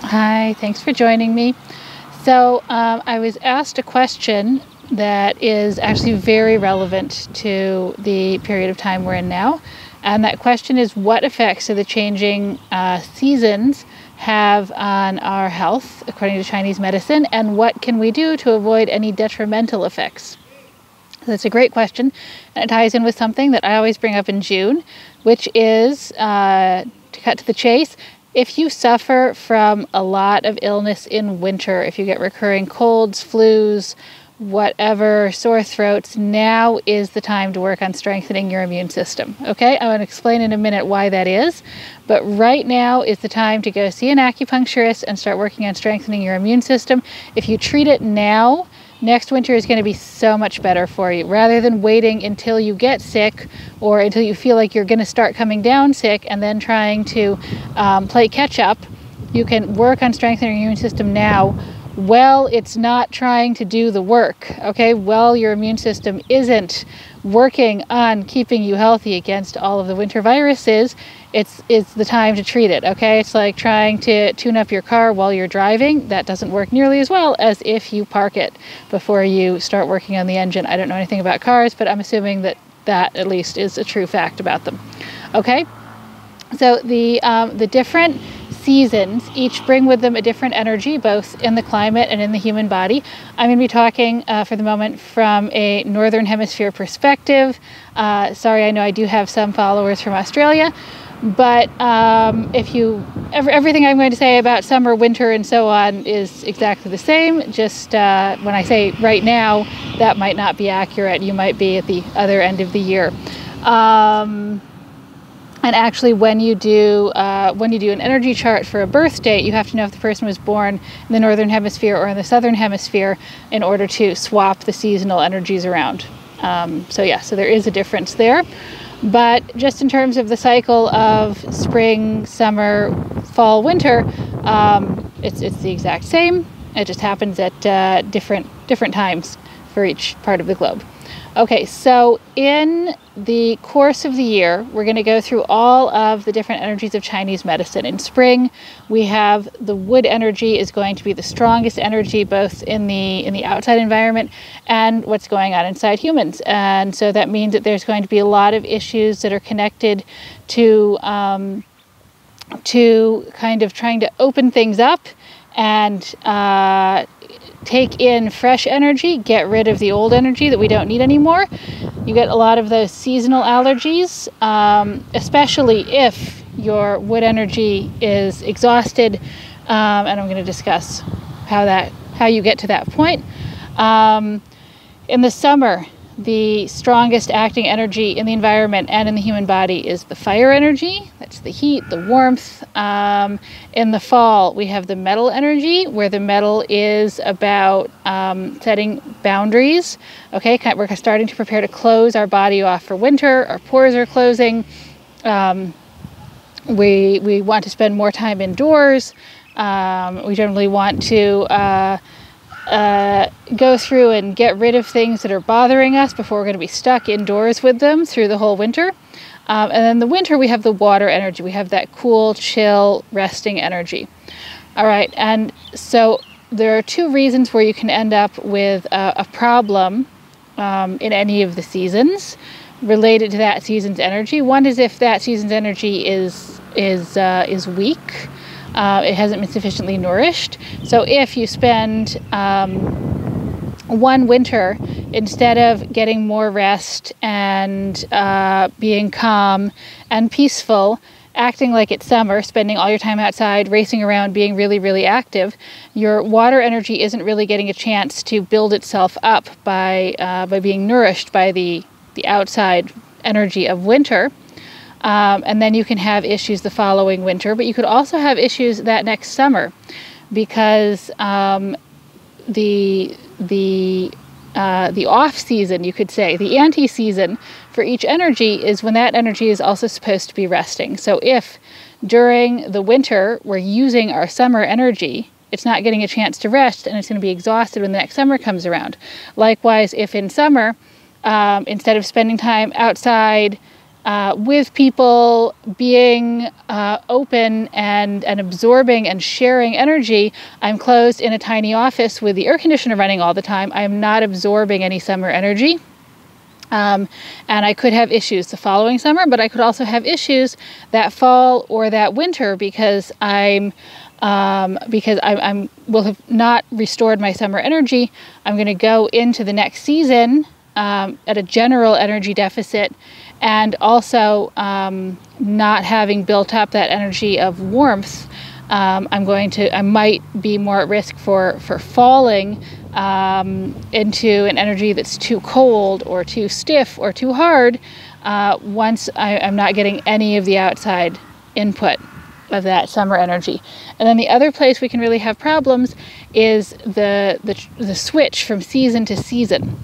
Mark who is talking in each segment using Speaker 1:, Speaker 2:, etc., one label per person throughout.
Speaker 1: Hi, thanks for joining me. I was asked a question that is actually very relevant to the period of time we're in now. And that question is, what effects do the changing seasons have on our health, according to Chinese medicine, and what can we do to avoid any detrimental effects? That's a great question, and it ties in with something that I always bring up in June, which is, to cut to the chase, if you suffer from a lot of illness in winter, if you get recurring colds, flus, whatever, sore throats, now is the time to work on strengthening your immune system. Okay, I'm going to explain in a minute why that is, but right now is the time to go see an acupuncturist and start working on strengthening your immune system. If you treat it now, next winter is going to be so much better for you, rather than waiting until you get sick or until you feel like you're going to start coming down sick and then trying to play catch up. You can work on strengthening your immune system now. Well, it's not trying to do the work, okay? Well, your immune system isn't working on keeping you healthy against all of the winter viruses. It's the time to treat it, okay? It's like trying to tune up your car while you're driving. That doesn't work nearly as well as if you park it before you start working on the engine. I don't know anything about cars, but I'm assuming that that at least is a true fact about them, okay? So the different seasons each bring with them a different energy, both in the climate and in the human body. I'm going to be talking for the moment from a Northern Hemisphere perspective. Sorry, I know I do have some followers from Australia, but everything I'm going to say about summer, winter, and so on is exactly the same. Just when I say right now, that might not be accurate. You might be at the other end of the year. And actually, when you do an energy chart for a birth date, you have to know if the person was born in the Northern Hemisphere or in the Southern Hemisphere in order to swap the seasonal energies around. So there is a difference there. But just in terms of the cycle of spring, summer, fall, winter, it's the exact same. It just happens at different times for each part of the globe. Okay, so in the course of the year, we're going to go through all of the different energies of Chinese medicine. In spring, we have the wood energy is going to be the strongest energy, both in the outside environment and what's going on inside humans. And so that means that there's going to be a lot of issues that are connected to kind of trying to open things up and take in fresh energy, get rid of the old energy that we don't need anymore. You get a lot of those seasonal allergies, especially if your wood energy is exhausted, and I'm going to discuss how you get to that point. In the summer, the strongest acting energy in the environment and in the human body is the fire energy. That's the heat, the warmth. In the fall, we have the metal energy, where the metal is about setting boundaries. Okay, we're starting to prepare to close our body off for winter. Our pores are closing. We want to spend more time indoors. We generally want to go through and get rid of things that are bothering us before we're going to be stuck indoors with them through the whole winter. And then the winter, we have the water energy. We have that cool, chill, resting energy. All right, and so there are two reasons where you can end up with a problem in any of the seasons related to that season's energy. One is if that season's energy is weak. It hasn't been sufficiently nourished. So if you spend one winter, instead of getting more rest and being calm and peaceful, acting like it's summer, spending all your time outside, racing around, being really, really active, your water energy isn't really getting a chance to build itself up by being nourished by the outside energy of winter. And then you can have issues the following winter, but you could also have issues that next summer, because the off season, you could say, the anti-season for each energy is when that energy is also supposed to be resting. So if during the winter we're using our summer energy, it's not getting a chance to rest, and it's going to be exhausted when the next summer comes around. Likewise, if in summer, instead of spending time outside, with people being open and absorbing and sharing energy. I'm closed in a tiny office with the air conditioner running all the time. I'm not absorbing any summer energy. And I could have issues the following summer, but I could also have issues that fall or that winter because I will have not restored my summer energy. I'm going to go into the next season at a general energy deficit, and also not having built up that energy of warmth. I might be more at risk for falling into an energy that's too cold or too stiff or too hard once I'm not getting any of the outside input of that summer energy. And then the other place we can really have problems is the switch from season to season.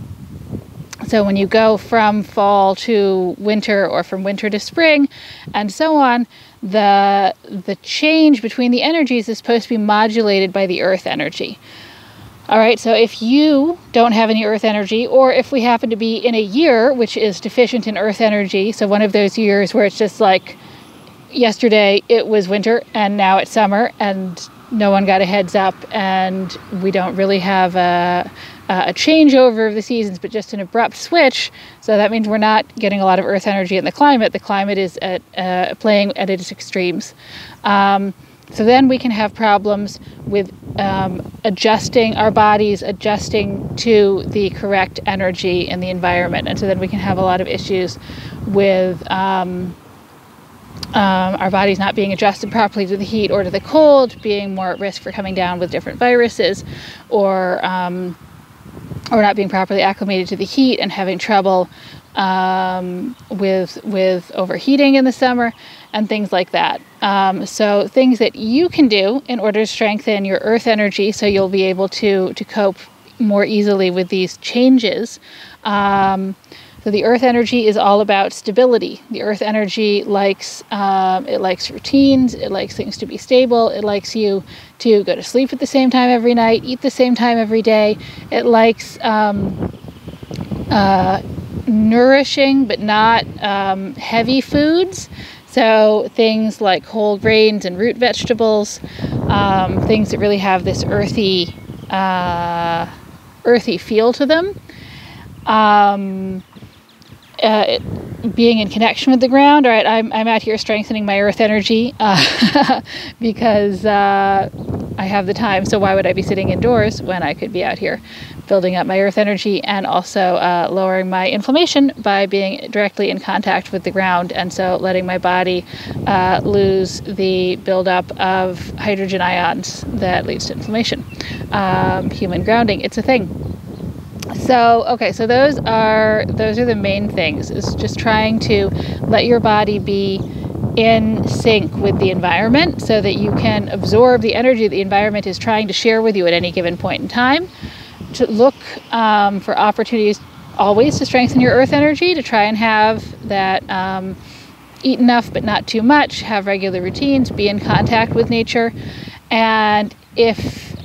Speaker 1: So when you go from fall to winter or from winter to spring and so on, the change between the energies is supposed to be modulated by the earth energy. All right, so if you don't have any earth energy, or if we happen to be in a year which is deficient in earth energy, so one of those years where it's just like yesterday it was winter and now it's summer and no one got a heads up and we don't really have a changeover of the seasons, but just an abrupt switch. So that means we're not getting a lot of earth energy in the climate. The climate is playing at its extremes. So then we can have problems with adjusting our bodies, adjusting to the correct energy in the environment. And so then we can have a lot of issues with our bodies not being adjusted properly to the heat or to the cold, being more at risk for coming down with different viruses, or not being properly acclimated to the heat and having trouble with overheating in the summer and things like that. So things that you can do in order to strengthen your earth energy so you'll be able to cope more easily with these changes. So the earth energy is all about stability. The earth energy likes routines. It likes things to be stable. It likes you to go to sleep at the same time every night, eat the same time every day. It likes nourishing but not heavy foods. So things like whole grains and root vegetables, things that really have this earthy feel to them. Being in connection with the ground. All right, I'm out here strengthening my earth energy because I have the time. So why would I be sitting indoors when I could be out here building up my earth energy and also lowering my inflammation by being directly in contact with the ground, and so letting my body lose the buildup of hydrogen ions that leads to inflammation. Human grounding, it's a thing. So, okay, so those are the main things, is just trying to let your body be in sync with the environment so that you can absorb the energy the environment is trying to share with you at any given point in time. To look for opportunities always to strengthen your earth energy, to try and have that eat enough but not too much, have regular routines, be in contact with nature. And if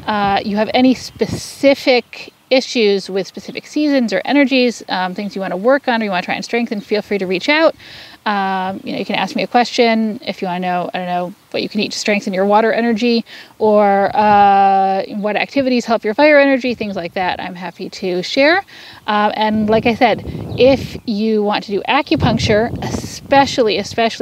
Speaker 1: you have any specific issues with specific seasons or energies, things you want to work on or you want to try and strengthen, feel free to reach out. You can ask me a question if you want to know, I don't know, what you can eat to strengthen your water energy, or what activities help your fire energy, things like that. I'm happy to share. And like I said, if you want to do acupuncture, especially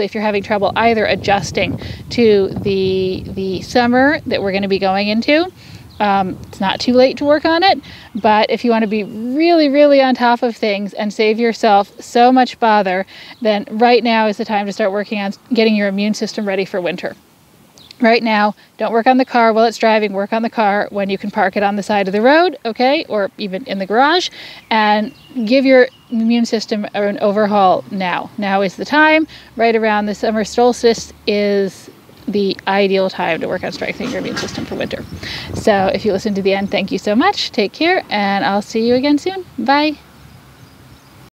Speaker 1: if you're having trouble either adjusting to the summer that we're going to be going into, it's not too late to work on it, but if you want to be really, really on top of things and save yourself so much bother, then right now is the time to start working on getting your immune system ready for winter. Right now, don't work on the car while it's driving, work on the car when you can park it on the side of the road, okay, or even in the garage, and give your immune system an overhaul now. Now is the time. Right around the summer solstice is the ideal time to work on strengthening your immune system for winter. So if you listen to the end, thank you so much. Take care, and I'll see you again soon. Bye.